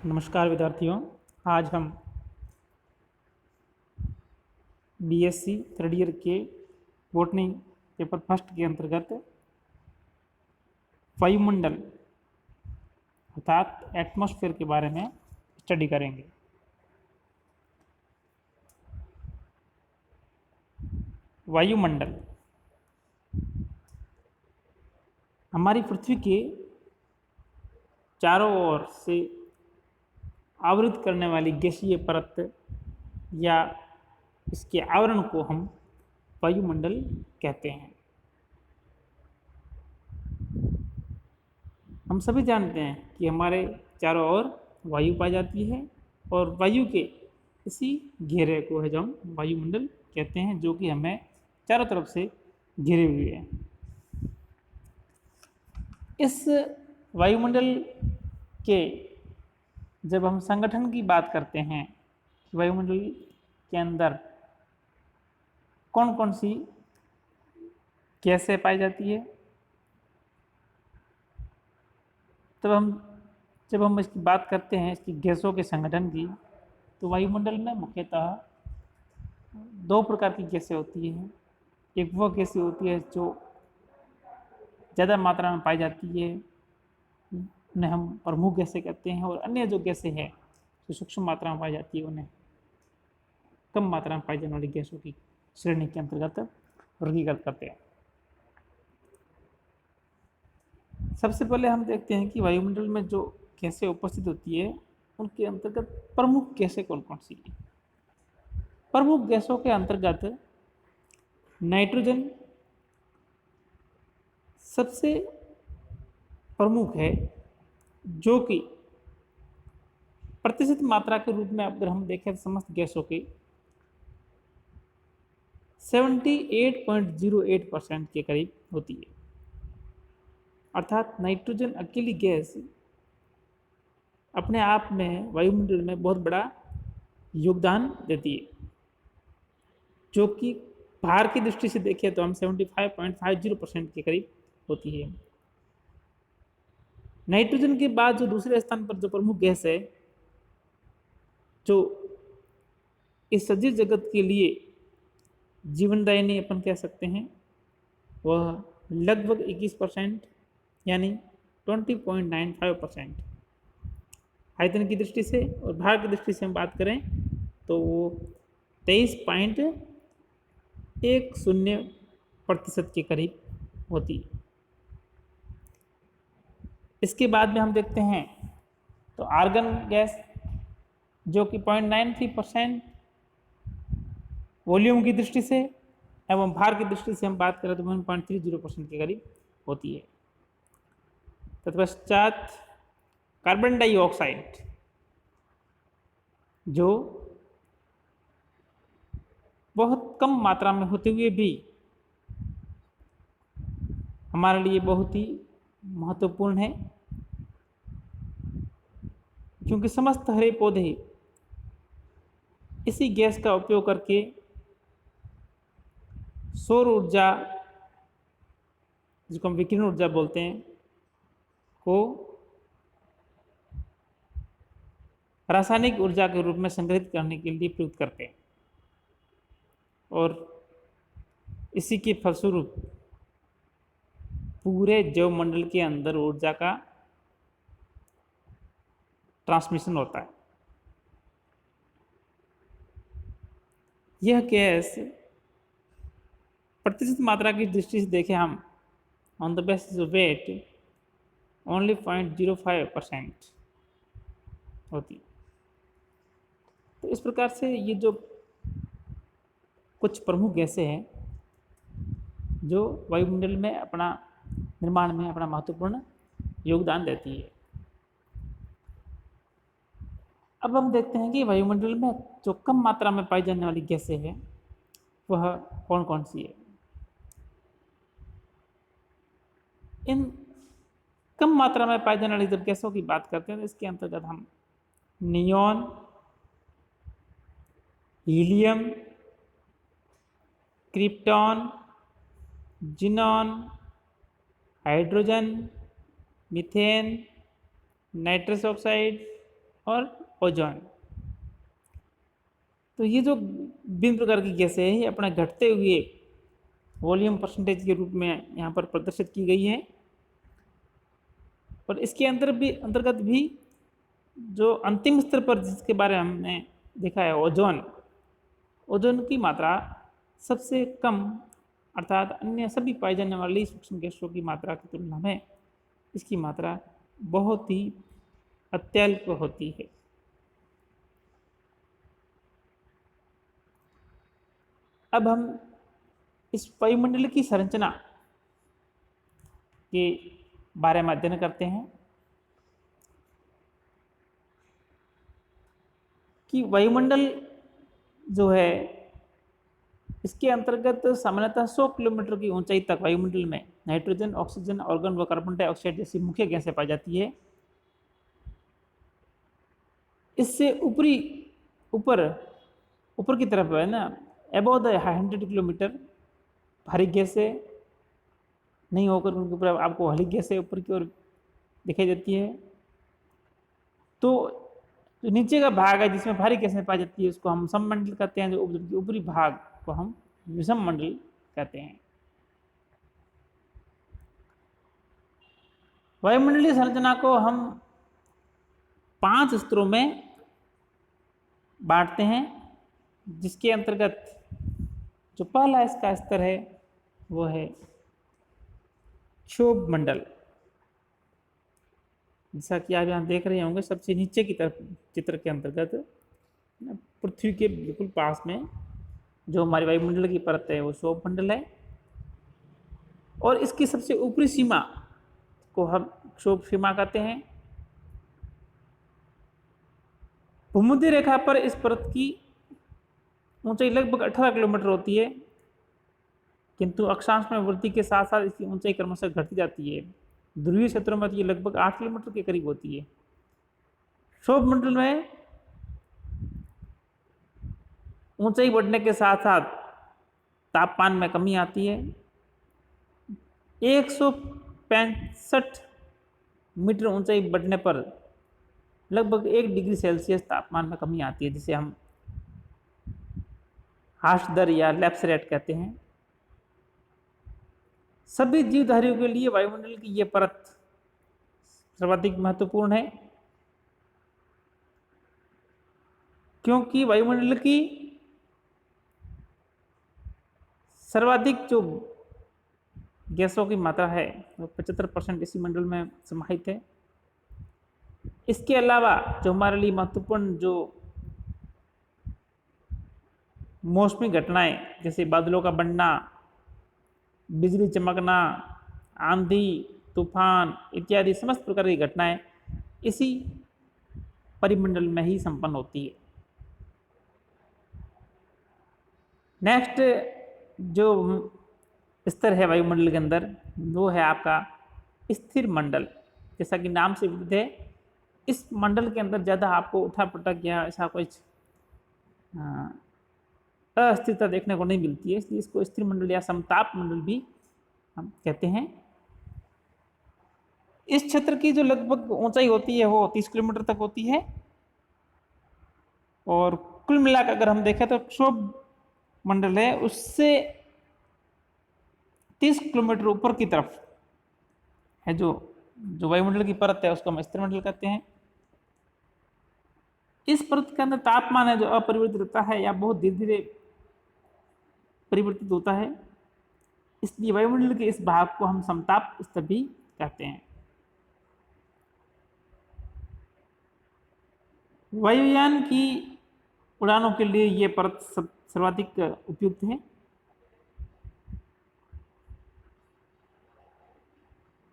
नमस्कार विद्यार्थियों। आज हम बीएससी थर्ड ईयर के बॉटनी पेपर फर्स्ट के अंतर्गत वायुमंडल अर्थात एटमॉस्फेयर के बारे में स्टडी करेंगे। वायुमंडल हमारी पृथ्वी के चारों ओर से आवृत करने वाली गैसीय परत या इसके आवरण को हम वायुमंडल कहते हैं। हम सभी जानते हैं कि हमारे चारों ओर वायु पाई जाती है और वायु के इसी घेरे को है जो हम वायुमंडल कहते हैं, जो कि हमें चारों तरफ से घिरे हुए है। इस वायुमंडल के जब हम संगठन की बात करते हैं, वायुमंडल के अंदर कौन कौन सी गैसें पाई जाती है, जब हम इसकी बात करते हैं इसकी गैसों के संगठन की, तो वायुमंडल में मुख्यतः दो प्रकार की गैसें होती हैं। एक वो गैसें होती है जो ज़्यादा मात्रा में पाई जाती है, उन्हें हम प्रमुख गैसें कहते हैं, और अन्य जो गैसें हैं जो सूक्ष्म मात्रा में पाई जाती है उन्हें कम मात्रा में पाई जाने वाली गैसों की श्रेणी के अंतर्गत वर्गीकृत करते हैं। सबसे पहले हम देखते हैं कि वायुमंडल में जो गैसें उपस्थित होती है उनके अंतर्गत प्रमुख गैसें कौन कौन सी हैं। प्रमुख गैसों के अंतर्गत नाइट्रोजन सबसे प्रमुख है, जो कि प्रतिशत मात्रा के रूप में अगर हम देखें तो समस्त गैसों की 78.08% के करीब होती है। अर्थात नाइट्रोजन अकेली गैस अपने आप में वायुमंडल में बहुत बड़ा योगदान देती है, जो कि भार की दृष्टि से देखें तो हम 75.50% के करीब होती है। नाइट्रोजन के बाद जो दूसरे स्थान पर जो प्रमुख गैस है, जो इस सजीव जगत के लिए जीवनदायिनी अपन कह सकते हैं, वह लगभग 21% यानी 20.95% आयतन की दृष्टि से, और भार की दृष्टि से हम बात करें तो वो 23.10% के करीब होती है। इसके बाद में हम देखते हैं तो आर्गन गैस, जो कि 0.93% वॉल्यूम की दृष्टि से एवं भार की दृष्टि से हम बात करें तो 1.30% के करीब होती है। तत्पश्चात कार्बन डाइऑक्साइड, जो बहुत कम मात्रा में होते हुए भी हमारे लिए बहुत ही महत्वपूर्ण है, क्योंकि समस्त हरे पौधे इसी गैस का उपयोग करके सौर ऊर्जा, जिसको हम विकिरण ऊर्जा बोलते हैं, को रासायनिक ऊर्जा के रूप में संग्रहित करने के लिए प्रयुक्त करते हैं, और इसी के फलस्वरूप पूरे जैवमंडल के अंदर ऊर्जा का ट्रांसमिशन होता है। यह गैस प्रतिशत मात्रा की दृष्टि से देखें हम on the basis of weight only 0.05% होती है। तो इस प्रकार से ये जो कुछ प्रमुख गैसें हैं जो वायुमंडल में अपना निर्माण में अपना महत्वपूर्ण योगदान देती है। अब हम देखते हैं कि वायुमंडल में जो कम मात्रा में पाई जाने वाली गैसें हैं वह कौन कौन सी है। इन कम मात्रा में पाई जाने वाली जब गैसों की बात करते हैं तो इसके अंतर्गत हम neon, helium, krypton, xenon, hydrogen, methane, nitrous oxide, और ओजोन। तो ये जो विभिन्न प्रकार की गैसें हैं ये अपने घटते हुए वॉल्यूम परसेंटेज के रूप में यहाँ पर प्रदर्शित की गई है। और इसके अंतर्गत भी जो अंतिम स्तर पर जिसके बारे में हमने देखा है ओजोन, ओजोन की मात्रा सबसे कम, अर्थात अन्य सभी पाई जाने वाली सूक्ष्म गैसों की मात्रा की तुलना में इसकी मात्रा बहुत ही अत्यल्प होती है। अब हम इस वायुमंडल की संरचना के बारे में अध्ययन करते हैं कि वायुमंडल जो है इसके अंतर्गत सामान्यतः 100 किलोमीटर की ऊंचाई तक वायुमंडल में नाइट्रोजन, ऑक्सीजन, आर्गन व कार्बन डाइऑक्साइड जैसी मुख्य गैसें पाई जाती है। इससे ऊपर की तरफ है ना, अबव द 100 किलोमीटर भारी गैसें नहीं होकर उनके ऊपर आपको हल्की गैसें ऊपर की ओर दिखाई देती है। तो जो नीचे का भाग है जिसमें भारी गैसें पाई जाती है उसको हम सममंडल कहते हैं, जो ऊपरी भाग को हम विषम मंडल कहते हैं। वायुमंडलीय संरचना को हम 5 स्तरों में बांटते हैं, जिसके अंतर्गत जो पहला इसका स्तर है वो है क्षोभ मंडल। जैसा कि आप यहाँ देख रहे होंगे सबसे नीचे की तरफ चित्र के अंतर्गत पृथ्वी के बिल्कुल पास में जो हमारी वायुमंडल की परत है वो क्षोभ मंडल है, और इसकी सबसे ऊपरी सीमा को हम क्षोभ सीमा कहते हैं। भूमध्य रेखा पर इस परत की ऊंचाई लगभग 18 किलोमीटर होती है, किंतु अक्षांश में वृद्धि के साथ साथ इसकी ऊंचाई क्रमशः घटती जाती है। ध्रुवीय क्षेत्रों में तो ये लगभग 8 किलोमीटर के करीब होती है। क्षोभ मंडल में ऊंचाई बढ़ने के साथ साथ तापमान में कमी आती है। 165 मीटर ऊंचाई बढ़ने पर लगभग 1 डिग्री सेल्सियस तापमान में कमी आती है, जिसे हम हार्श दर या लैप्स रेट कहते हैं। सभी जीवधारियों के लिए वायुमंडल की यह परत सर्वाधिक महत्वपूर्ण है, क्योंकि वायुमंडल की सर्वाधिक जो गैसों की मात्रा है वो 75% इसी मंडल में समाहित है। इसके अलावा जो हमारे लिए महत्वपूर्ण जो मौसमी घटनाएं जैसे बादलों का बनना, बिजली चमकना, आंधी, तूफान इत्यादि समस्त प्रकार की घटनाएं इसी परिमंडल में ही संपन्न होती है। नेक्स्ट जो स्तर है वायुमंडल के अंदर वो है आपका स्थिर मंडल। जैसा कि नाम से विदित है, इस मंडल के अंदर ज़्यादा आपको उठा पटक या ऐसा कुछ अस्थिरता देखने को नहीं मिलती है, इसलिए इसको स्थिर मंडल या समताप मंडल भी हम कहते हैं। इस क्षेत्र की जो लगभग ऊंचाई होती है वो 30 किलोमीटर तक होती है, और कुल मिलाकर अगर हम देखें तो क्षोभ मंडल है उससे 30 किलोमीटर ऊपर की तरफ है जो वायुमंडल की परत है उसको हम स्थिर मंडल कहते हैं। इस परत के अंदर तापमान है जो अपरिवर्तित रहता है या बहुत धीरे धीरे परिवर्तित होता है, इसलिए वायुमंडल के इस भाग को हम समताप स्तर भी कहते हैं। वायुयान की उड़ानों के लिए ये परत सर्वाधिक उपयुक्त है।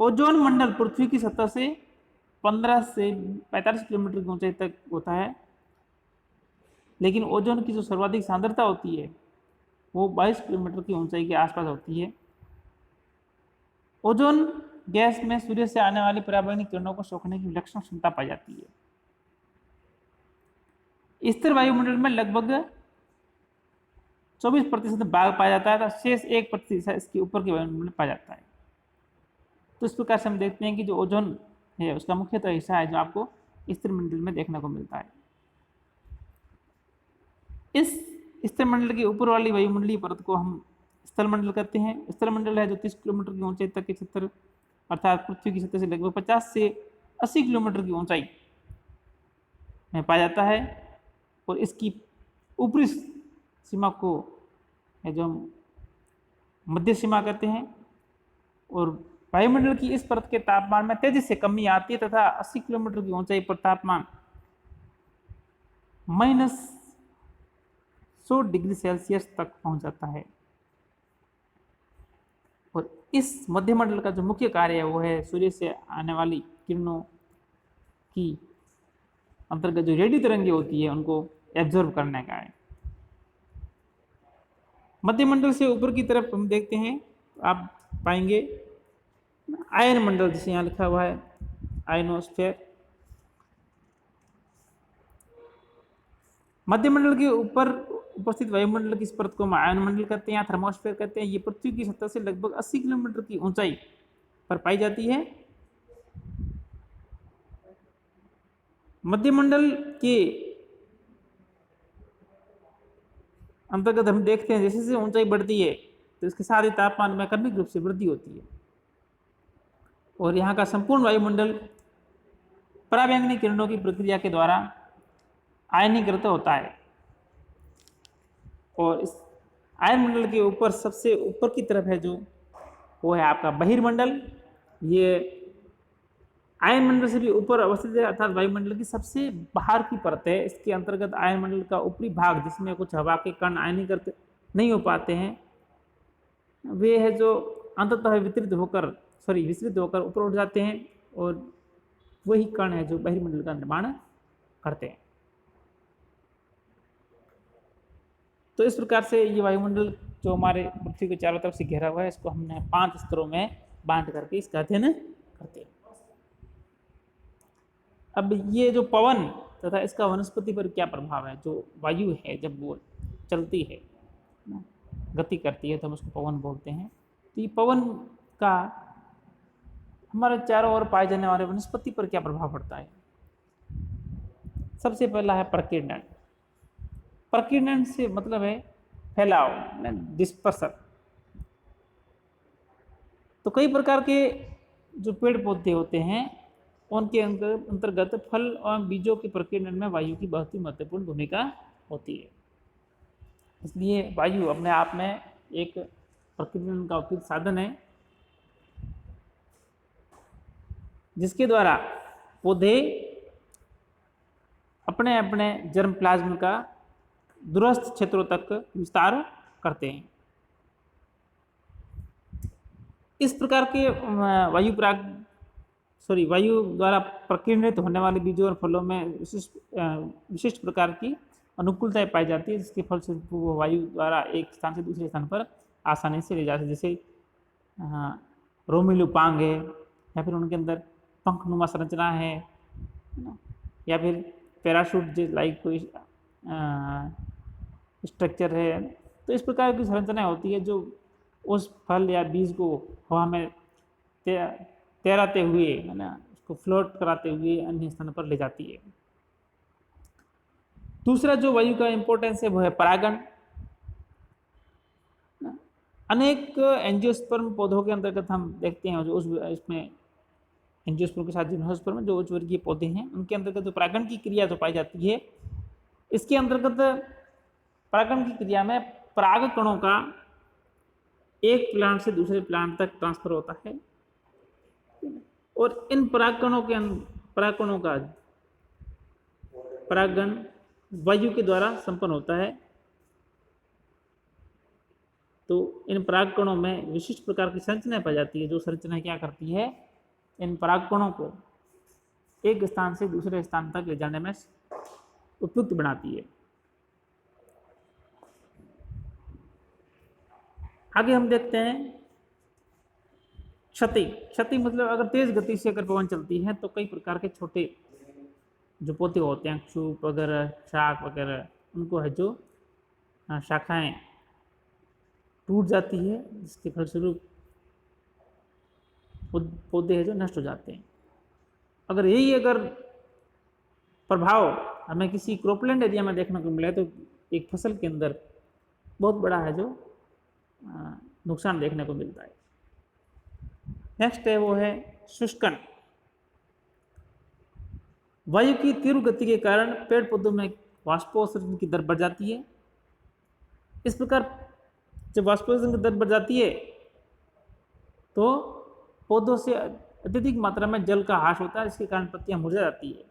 ओजोन मंडल पृथ्वी की सतह से 15 से 45 किलोमीटर की ऊंचाई तक होता है, लेकिन ओजोन की जो सर्वाधिक सांद्रता होती है वो 22 किलोमीटर की ऊंचाई के आसपास होती है। ओजोन गैस में सूर्य से आने वाली पराबैंगनी किरणों को सोखने की विलक्षण क्षमता पाई जाती है। स्थिर वायुमंडल में लगभग 24% भाग पाया जाता है, तो शेष 1% इसके ऊपर के वायुमंडल में पाया जाता है। तो इस प्रकार से हम देखते हैं कि जो ओजोन है उसका मुख्यतः हिस्सा है जो आपको स्तरमंडल में देखने को मिलता है। इस स्तरमंडल के ऊपर वाली वायुमंडलीय परत को हम स्थलमंडल कहते हैं। स्थलमंडल है जो 30 किलोमीटर की ऊंचाई तक के क्षेत्र अर्थात पृथ्वी की सतह से लगभग 50 से 80 किलोमीटर की ऊंचाई में पाया जाता है और इसकी ऊपरी सीमा को जो हम मध्य सीमा कहते हैं। और वायुमंडल की इस परत के तापमान में तेजी से कमी आती है तथा 80 किलोमीटर की ऊंचाई पर तापमान -100 डिग्री सेल्सियस तक पहुंच जाता है। और इस मध्यमंडल का जो मुख्य कार्य है वो है सूर्य से आने वाली किरणों की अंतर्गत जो रेडियो तरंगें होती है उनको एब्जॉर्ब करने का है। मध्यमंडल से ऊपर की तरफ हम देखते हैं आप पाएंगे आयन मंडल, जिसे यहाँ लिखा हुआ है आयनोस्फीयर। मध्यमंडल के ऊपर उपस्थित वायुमंडल की इस परत को हम आयन मंडल कहते हैं या थर्मोस्फीयर कहते हैं। ये पृथ्वी की सतह से लगभग 80 किलोमीटर की ऊंचाई पर पाई जाती है। मध्यमंडल के अंतर्गत हम देखते हैं जैसे जैसे ऊंचाई बढ़ती है तो इसके साथ ही तापमान में क्रमिक रूप से वृद्धि होती है और यहाँ का संपूर्ण वायुमंडल पराबैंगनी किरणों की प्रक्रिया के द्वारा आयनीकृत होता है। और इस आयनमंडल के ऊपर सबसे ऊपर की तरफ है जो वो है आपका बहिर्मंडल। ये आयनमंडल से भी ऊपर अवस्थित है अर्थात वायुमंडल की सबसे बाहर की परत है। इसके अंतर्गत आयनमंडल का ऊपरी भाग जिसमें कुछ हवा के कण आयनीकृत नहीं हो पाते हैं वे है जो अंततः विस्तृत होकर ऊपर उठ जाते हैं और वही कण है जो बहिर्मंडल का निर्माण करते हैं। तो इस प्रकार से ये वायुमंडल जो हमारे पृथ्वी के चारों तरफ से घेरा हुआ है इसको हमने 5 स्तरों में बांट करके इसका अध्ययन करते हैं। अब ये जो पवन तथा इसका वनस्पति पर क्या प्रभाव है, जो वायु है जब वो चलती है गति करती है तो हम उसको पवन बोलते हैं। तो ये पवन का हमारे चारों ओर पाए जाने वाले वनस्पति पर क्या प्रभाव पड़ता है। सबसे पहला है प्रकीर्णन। प्रकीर्णन से मतलब है फैलाव, डिस्पर्सन। तो कई प्रकार के जो पेड़ पौधे होते हैं उनके अंतर्गत फल और बीजों के प्रकीर्णन में वायु की बहुत ही महत्वपूर्ण भूमिका होती है। इसलिए वायु अपने आप में एक प्रकीर्णन का उपयुक्त साधन है जिसके द्वारा पौधे अपने अपने जर्म प्लाज्म का दूरस्थ क्षेत्रों तक विस्तार करते हैं। इस प्रकार के वायु द्वारा प्रकीर्णित होने वाले बीजों और फलों में विशिष्ट प्रकार की अनुकूलताएं पाई जाती है जिसके फलस्वरूप वो वायु द्वारा एक स्थान से दूसरे स्थान पर आसानी से ले जाते हैं। जैसे रोमिल उपांग है या फिर उनके अंदर पंखनुमा संरचना है या फिर पैराशूट लाइक कोई स्ट्रक्चर है। तो इस प्रकार की संरचनाएं होती है जो उस फल या बीज को हवा में तैराते हुए है ना उसको फ्लोट कराते हुए अन्य स्थान पर ले जाती है। दूसरा जो वायु का इंपॉर्टेंस है वो है परागण। अनेक एंजियोस्पर्म पौधों के अंतर्गत हम देखते हैं जो इसमें एंजियोस्पर्म के साथ जिम्नोस्पर्म जो उच्च वर्गीय पौधे हैं उनके अंतर्गत जो परागण की क्रिया जो पाई जाती है इसके अंतर्गत परागण की क्रिया में पराग कणों का एक प्लांट से दूसरे प्लांट तक ट्रांसफर होता है और इन परागकणों का परागण वायु के द्वारा संपन्न होता है। तो इन परागकणों में विशिष्ट प्रकार की संरचना पाई जाती है जो संरचना क्या करती है इन परागकणों को एक स्थान से दूसरे स्थान तक ले जाने में उपयुक्त बनाती है। आगे हम देखते हैं क्षति मतलब अगर तेज गति से अगर पवन चलती है तो कई प्रकार के छोटे जो पौधे होते हैं क्षूप वगैरह शाख वगैरह उनको है जो शाखाएं टूट जाती है जिसके फलस्वरूप पौधे है जो नष्ट हो जाते हैं। अगर प्रभाव हमें किसी क्रोपलैंड एरिया में देखने को मिला है, तो एक फसल के अंदर बहुत बड़ा है जो नुकसान देखने को मिलता है। नेक्स्ट है वो है शुष्कन। वायु की तीव्र गति के कारण पेड़ पौधों में वाष्पोत्सर्जन की दर बढ़ जाती है। इस प्रकार जब वाष्पोत्सर्जन की दर बढ़ जाती है तो पौधों से अत्यधिक मात्रा में जल का ह्रास होता है, जिसके कारण पत्तियां मुरझा जाती है।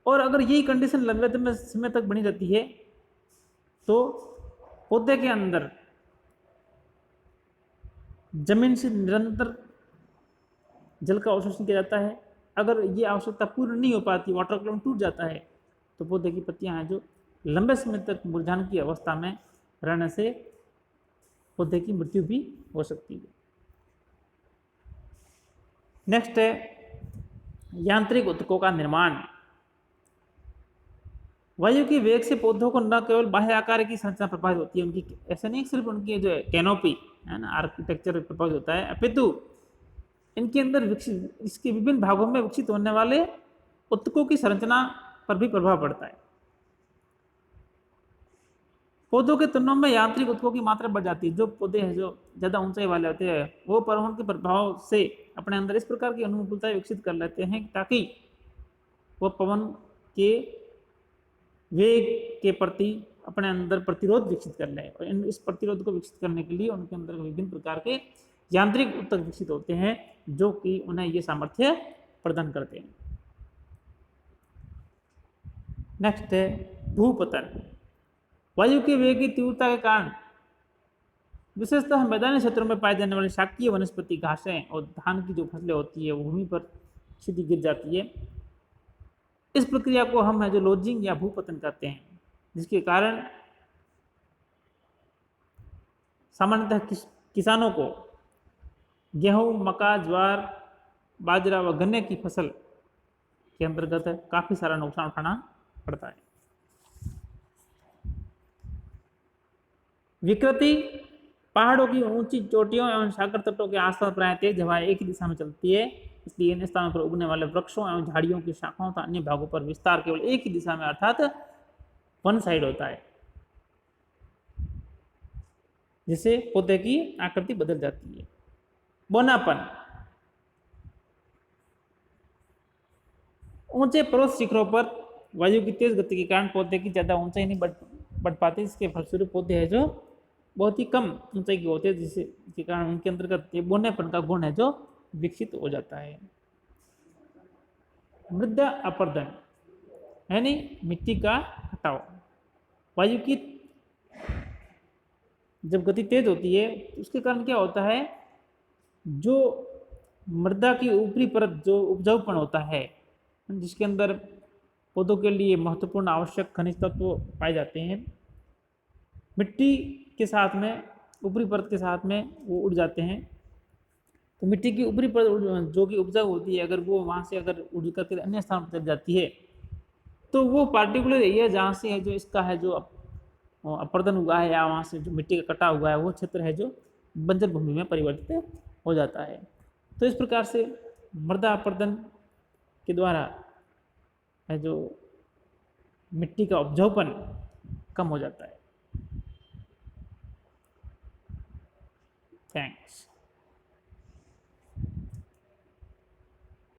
और अगर यही कंडीशन लंबे समय तक बनी रहती है तो पौधे के अंदर जमीन से निरंतर जल का अवशोषण किया जाता है। अगर ये आवश्यकता पूर्ण नहीं हो पाती, वाटर कॉलम टूट जाता है, तो पौधे की पत्तियां हैं जो लंबे समय तक मुरझाने की अवस्था में रहने से पौधे की मृत्यु भी हो सकती है। नेक्स्ट है यांत्रिक ऊतकों का निर्माण। वायु के वेग से पौधों को न केवल बाह्य आकार की संरचना प्रभावित होती है, उनकी ऐसे नहीं सिर्फ उनकी जो कैनोपी है ना, आर्किटेक्चर प्रभावित होता है, अपितु इनके अंदर विकसित, इसके विभिन्न भागों में विकसित होने वाले ऊतकों की संरचना पर भी प्रभाव पड़ता है। पौधों के तनों में यांत्रिक ऊतकों की मात्रा बढ़ जाती है। जो पौधे हैं जो ज्यादा ऊंचाई वाले होते हैं, वो परावर्तन के प्रभाव से अपने अंदर इस प्रकार की अनुकूलताएं विकसित कर लेते हैं ताकि वह पवन के वेग के प्रति अपने अंदर प्रतिरोध विकसित कर ले। और इस प्रतिरोध को विकसित करने के लिए उनके अंदर विभिन्न प्रकार के यांत्रिक ऊतक विकसित होते हैं जो कि उन्हें ये सामर्थ्य प्रदान करते हैं। नेक्स्ट है भूपतन। वायु के वेग की तीव्रता के कारण विशेषतः मैदानी क्षेत्रों में पाए जाने वाली शाकीय वनस्पति, घासें और धान की जो फसलें होती है वो भूमि पर सीधी गिर जाती है। इस प्रक्रिया को हम है जो लोजिंग या भूपतन कहते हैं, जिसके कारण सामान्यतः किसानों को गेहूं, मक्का, ज्वार, बाजरा व गन्ने की फसल के अंतर्गत काफी सारा नुकसान उठाना पड़ता है। विकृति। पहाड़ों की ऊंची चोटियों एवं सागर तटों के आसपास प्राय तेज हवाएं एक ही दिशा में चलती है, इसलिए इन स्थानों पर उगने वाले वृक्षों एवं झाड़ियों की शाखाओं तथा अन्य भागों पर विस्तार केवल एक ही दिशा में अर्थात वन साइड होता है, जिससे पौधे की आकृति बदल जाती है। बोनापन। ऊंचे पर्वत शिखरों पर वायु की तेज गति के कारण पौधे की ज्यादा ऊंचाई नहीं बढ़ पाती, इसके फलस्वरूप पौधे है जो बहुत ही कम ऊंचाई के होते हैं, जिसके कारण उनके अंतर्गत बोनेपन का गुण है जो विकसित हो जाता है। मृदा अपर्दन यानी मिट्टी का हटाव। वायु की जब गति तेज होती है तो उसके कारण क्या होता है, जो मृदा की ऊपरी परत जो उपजाऊपन होता है, जिसके अंदर पौधों के लिए महत्वपूर्ण आवश्यक खनिज तत्व पाए जाते हैं, मिट्टी के साथ में ऊपरी परत के साथ में वो उड़ जाते हैं। तो मिट्टी की ऊपरी परत जो कि उपजाऊ होती है, अगर वो वहाँ से अगर उड़ करके अन्य स्थान पर चल जाती है तो वो पार्टिकुलर एरिया जहाँ से है जो इसका है जो अपर्दन हुआ है या वहाँ से जो मिट्टी का कटा हुआ है वो क्षेत्र है जो बंजर भूमि में परिवर्तित हो जाता है। तो इस प्रकार से मृदा अपर्दन के द्वारा है जो मिट्टी का उपजाऊपन कम हो जाता है। थैंक्स।